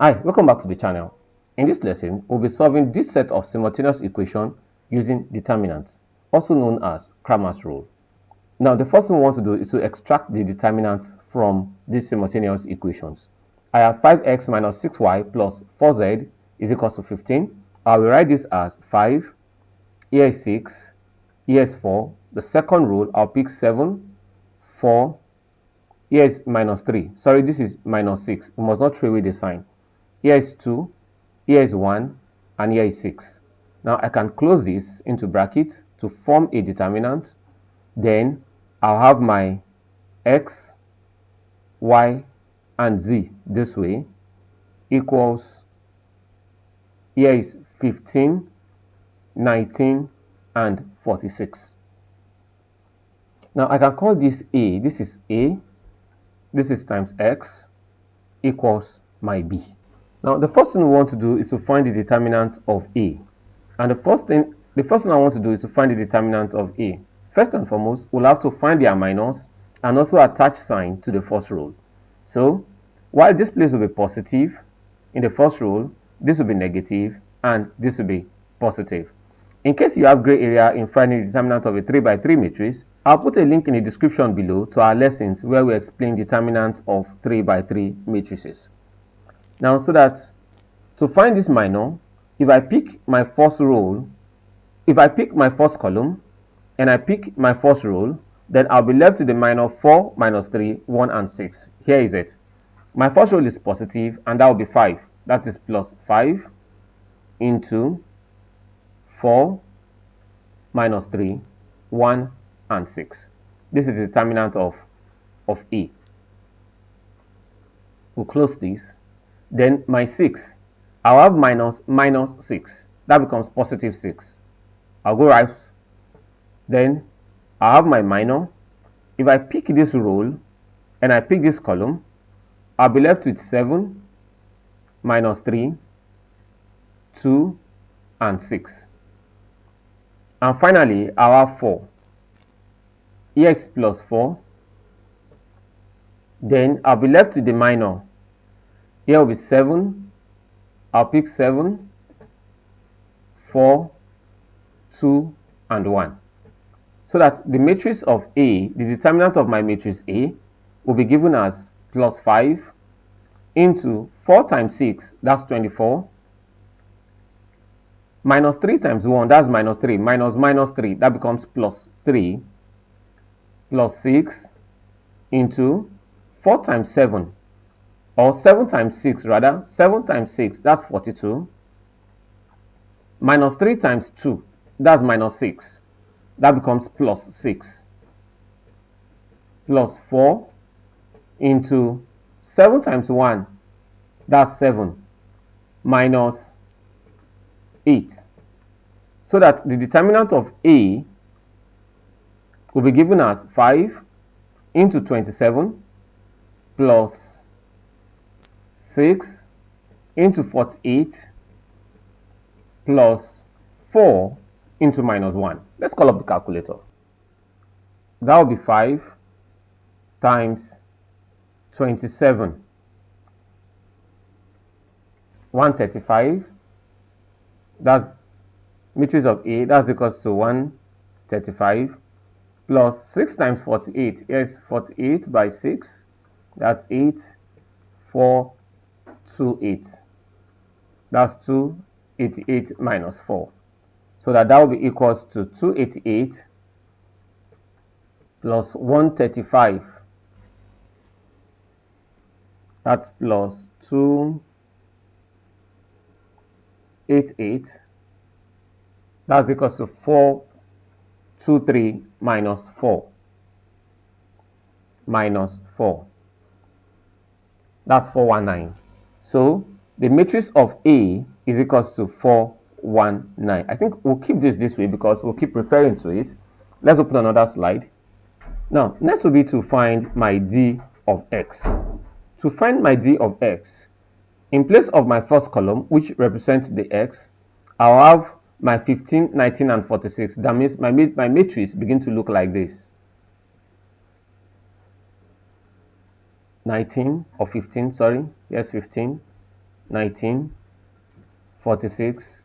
Hi, welcome back to the channel. In this lesson, we'll be solving this set of simultaneous equations using determinants, also known as Cramer's rule. Now, the first thing we want to do is to extract the determinants from these simultaneous equations. I have 5x minus 6y plus 4z is equals to 15. I will write this as 5, here is 6, here is 4. The second rule, I'll pick 7, 4, here is minus 3. Sorry, this is minus 6. We must not throw away the sign. Here is 2, here is 1, and here is 6. Now I can close this into brackets to form a determinant. Then I'll have my x, y, and z this way equals, here is 15, 19, and 46. Now I can call this A. This is A. This is times x equals my B. Now, the first thing we want to do is to find the determinant of A. And the first thing I want to do is to find the determinant of A. First and foremost, we'll have to find their minors and also attach sign to the first rule. So, while this place will be positive, in the first rule, this will be negative, and this will be positive. In case you have gray area in finding the determinant of a 3x3 matrix, I'll put a link in the description below to our lessons where we explain determinants of 3x3 matrices. Now, so that to find this minor, if I pick my first row, if I pick my first column and I pick my first row, then I'll be left with the minor 4, minus 3, 1, and 6. Here is it. My first row is positive, and that will be 5. That is plus 5 into 4, minus 3, 1, and 6. This is the determinant of A. We'll close this. Then my 6, I'll have minus 6. That becomes positive 6. I'll go right. Then I'll have my minor. If I pick this row and I pick this column, I'll be left with 7, minus 3, 2, and 6. And finally, I'll have 4. Ex plus 4. Then I'll be left with the minor. Here will be 7, I'll pick 7, 4, 2, and 1. So that the matrix of A, the determinant of my matrix A, will be given as plus 5 into 4 times 6, that's 24, minus 3 times 1, that's minus 3, minus 3, that becomes plus 3, plus 6 into 4 times 7, or 7 times 6 rather, 7 times 6, that's 42, minus 3 times 2, that's minus 6, that becomes plus 6, plus 4 into 7 times 1, that's 7, minus 8. So that the determinant of A will be given as 5 into 27 plus 6 into 48 plus 4 into minus 1. Let's call up the calculator. That will be 5 times 27. 135. That's matrix of A. That's equals to 135 plus 6 times 48. Yes, 48 by 6. That's 8, 4, 2, 8. That's 288 minus 4. So that will be equals to 288 plus 135. That's plus 288. That's equals to 423 minus 4. Minus 4. That's 419. So the matrix of A is equals to 419. I think we'll keep this way because we'll keep referring to it. Let's open another slide. Now, next will be to find my D of X. To find my D of X, in place of my first column, which represents the X, I'll have my 15, 19, and 46. That means my matrix begin to look like this. 19 or 15, sorry, yes, 15, 19, 46,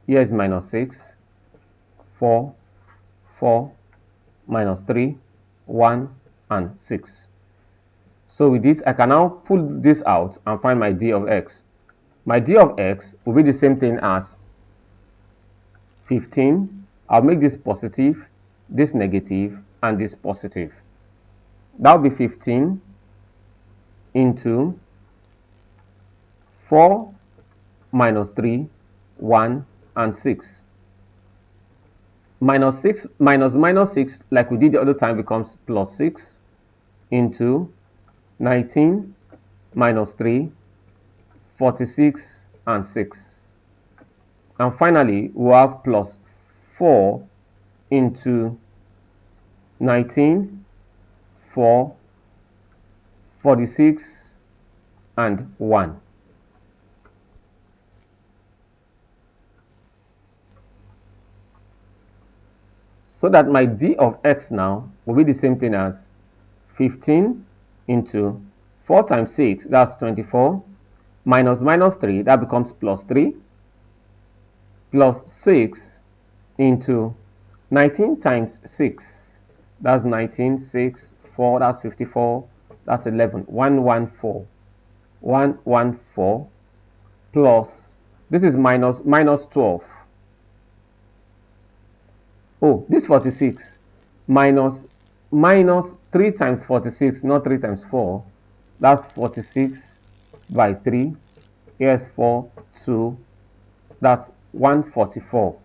here is minus 6, 4, 4, minus 3, 1, and 6. So with this, I can now pull this out and find my d of x. My d of x will be the same thing as 15. I'll make this positive, this negative, and this positive. That will be 15 into 4 minus 3, 1, and 6. Minus 6 minus 6, like we did the other time, becomes plus 6 into 19 minus 3, 46, and 6. And finally, we'll have plus 4 into 19, 4, 46, and 1. So that my d of x now will be the same thing as 15 into 4 times 6, that's 24, minus 3, that becomes plus 3, plus 6 into 19 times 6, that's 19, 6, 4, that's 54, that's 11, 114, 114, plus, this is minus 12. Oh, this 46 minus 3 times 46, not 3 times 4. That's 46 by 3. Here's 4, 2. That's 144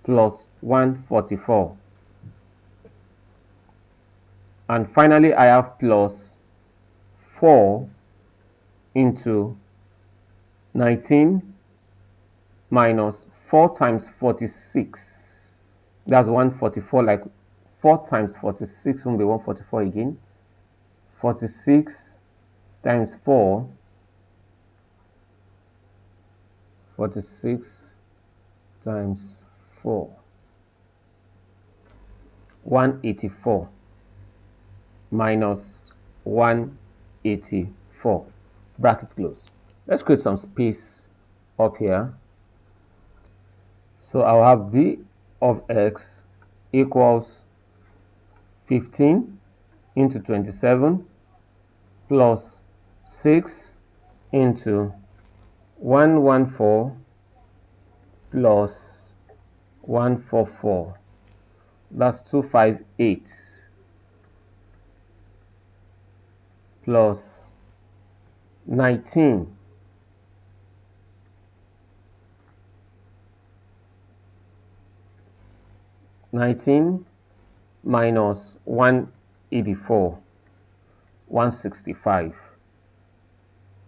plus 144. And finally, I have plus 4 into 19 minus 4 times 46. That's 144, like 4 times 46 won't be 144 again. 46 times 4, 46 times 4, 184 minus 184, bracket close. Let's create some space up here. So I'll have d of x equals 15 into 27 plus 6 into 114 plus 144. That's 258 plus 19 minus 184, 165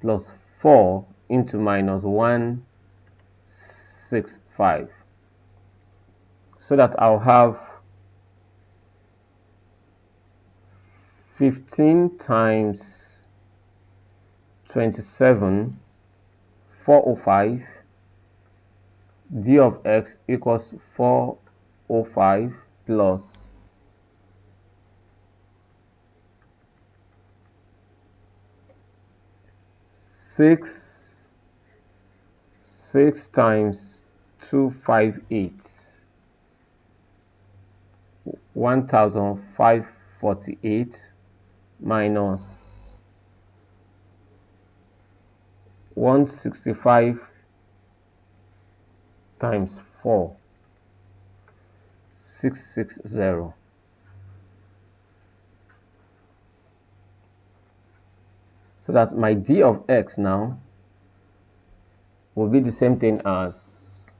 plus 4 into minus 165. So that I'll have 15 times 27, 405. D of x equals 405 plus 6 times 258, 1548 minus 165 times 4, 660. So that my d of x now will be the same thing as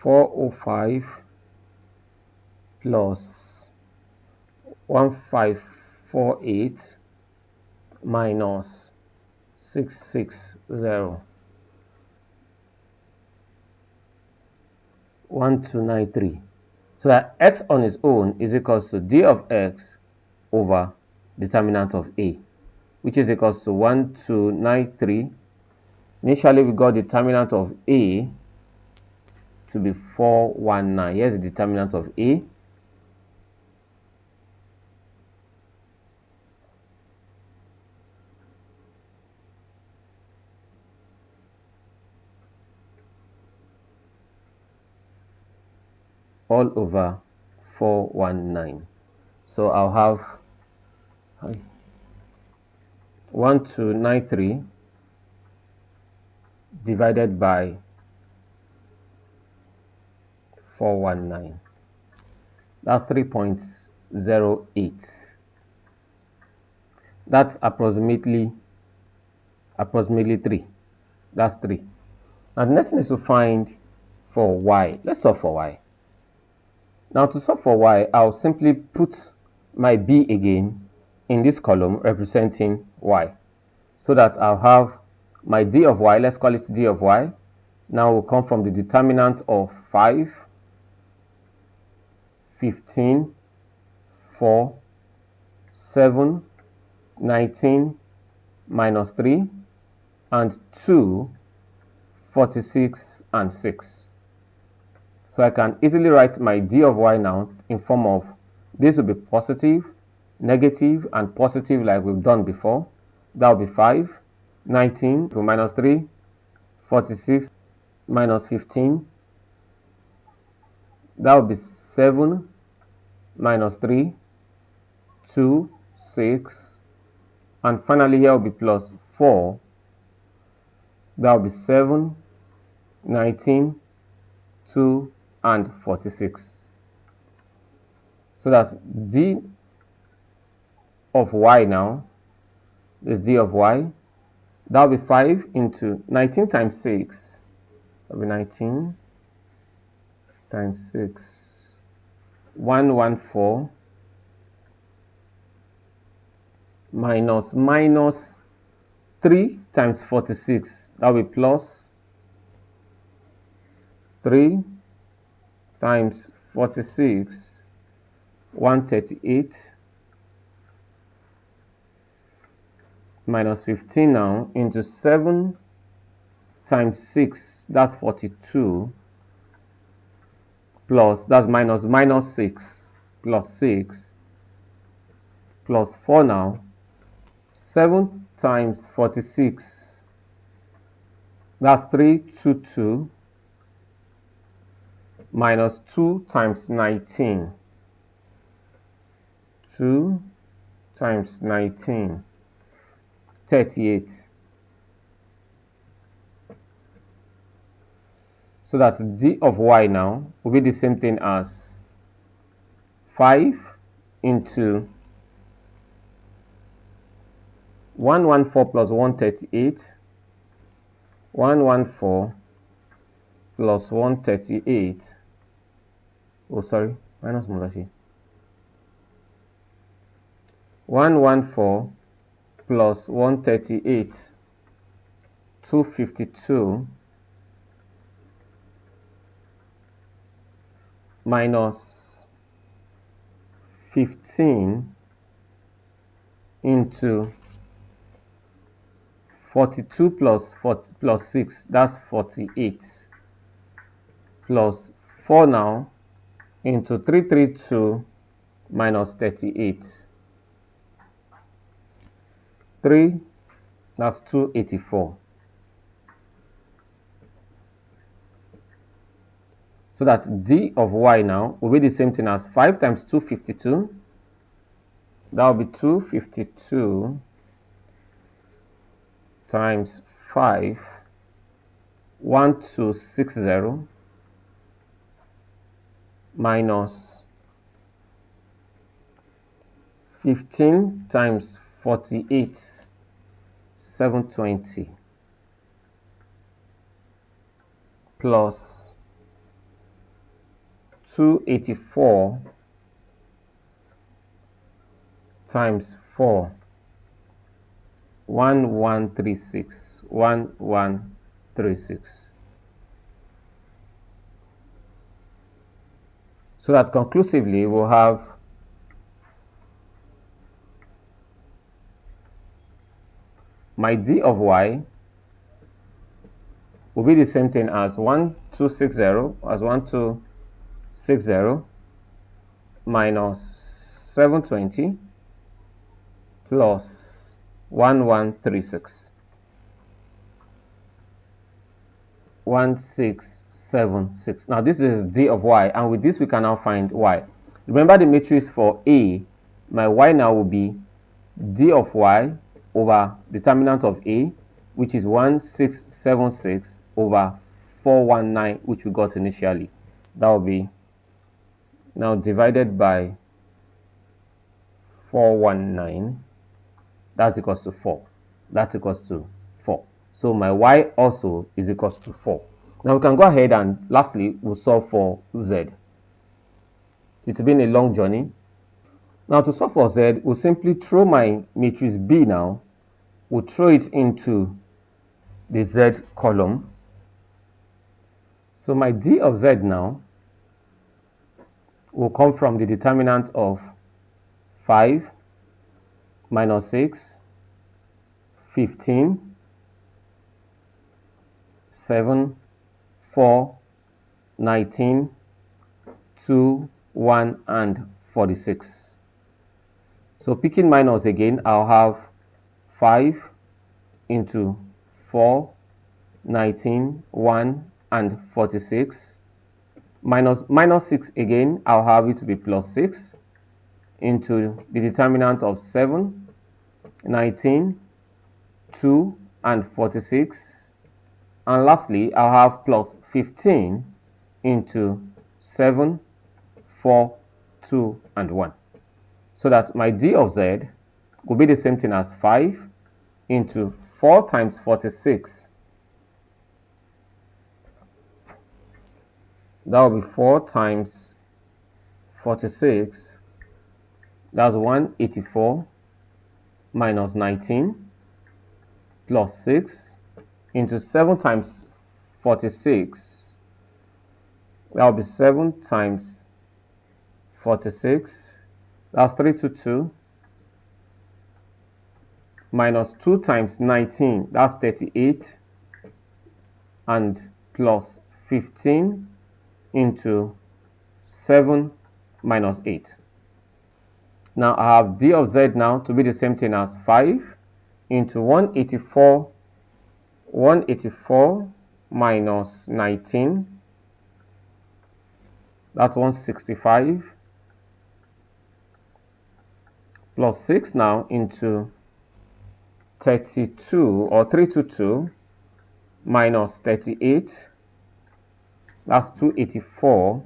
405 plus 1548 minus 660, 1293. So that x on its own is equals to d of x over determinant of a, which is equals to 1293. Initially, we got determinant of a to be 419. Here's the determinant of a. all over 419. So I'll have 1293 divided by 419. That's 3.08. That's approximately 3. That's 3. Now the next thing is to find for y. Let's solve for y. Now to solve for y, I'll simply put my b again in this column representing y, so that I'll have my d of y. Let's call it d of y. Now will come from the determinant of 5, 15, 4, 7, 19, minus 3, and 2, 46, and 6. So I can easily write my d of y now in form of, this will be positive, negative, and positive like we've done before. That will be 5, 19 to minus 3, 46, minus 15. That will be 7, minus 3, 2, 6. And finally here will be plus 4. That will be 7, 19, 2, and 46. So that's d of y now. This d of y. That will be 5 into 19 times 6. That will be 19 times 6. 114 minus 3 times 46. That will be plus 3 times 46, 138, minus 15 now into 7 times 6, that's 42, plus, that's minus 6, plus 6, plus 4 now, 7 times 46, that's 322, minus 2 times 19, 2 times 19, 38. So that's d of y now will be the same thing as 5 into 114 plus 138, 114 plus 138, oh sorry, minus multiplication, 114 plus 138, 252, minus 15 into 42 plus 6, that's 48, plus 4 now into 332 minus 38. 3, that's 284. So that d of y now will be the same thing as 5 times 252. That will be 252 times 5, 1260, minus 15 times 48, 720, plus 284 times 4, 1136, 1136. So that conclusively we'll have my d of y will be the same thing as 1260 minus 720 plus 1136. 1676. Now this is d of y, and with this we can now find y. Remember the matrix for a. My y now will be d of y over determinant of a, which is 1676 over 419, which we got initially. That will be now divided by 419. That's equals to 4. That's equals to 4. So my y also is equals to 4. Now we can go ahead and lastly we'll solve for z. It's been a long journey. Now to solve for z, we'll simply throw my matrix B now. We'll throw it into the z column. So my d of z now will come from the determinant of 5 minus 6, 15, 7, 4, 19, 2, 1, and 46. So picking minus again, I'll have 5 into 4, 19, 1, and 46. Minus 6 again, I'll have it to be plus 6 into the determinant of 7, 19, 2, and 46. And lastly, I'll have plus 15 into 7, 4, 2, and 1. So that my d of z will be the same thing as 5 into 4 times 46. That will be 4 times 46. That's 184 minus 19 plus 6 into 7 times 46. That will be 7 times 46. That's 322 minus 2 times 19. That's 38. And plus 15 into 7 minus 8. Now I have d of z now to be the same thing as 5 into 184 minus 19. That's 165 plus 6 now into 32 or 322 minus 38. That's 284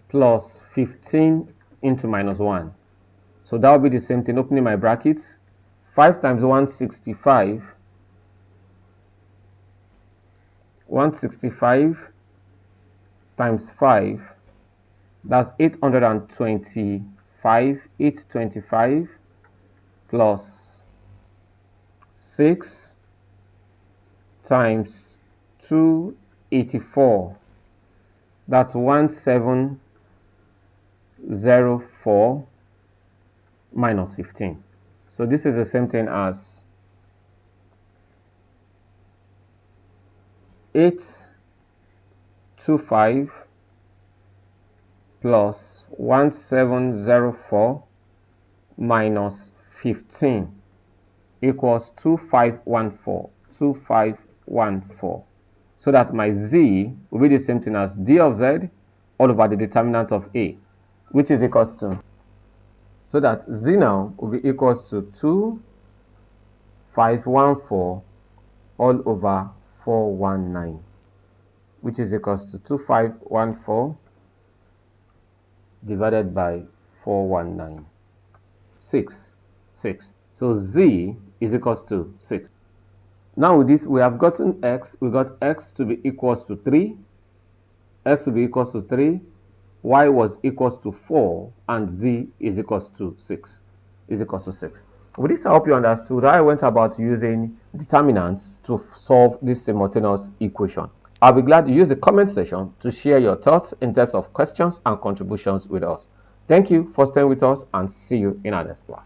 plus 15 into minus 1. So that will be the same thing, opening my brackets. 5 times 165. 165 times 5. That's 825. 825 plus 6 times 284. That's 1704 minus 15. So this is the same thing as 825 plus 1704 minus 15 equals 2514. 2514. So that my z will be the same thing as d of z all over the determinant of a, which is equals to, so that z now will be equals to 2514 all over 419, which is equals to 2514 divided by 419. 6. So z is equals to 6. Now with this, we have gotten x. We got x to be equals to 3. X to be equals to 3. Y was equals to 4. And z is equals to 6. Is equals to 6. With this, I hope you understood how I went about using determinants to solve this simultaneous equation. I'll be glad to use the comment section to share your thoughts in terms of questions and contributions with us. Thank you for staying with us, and see you in our next class.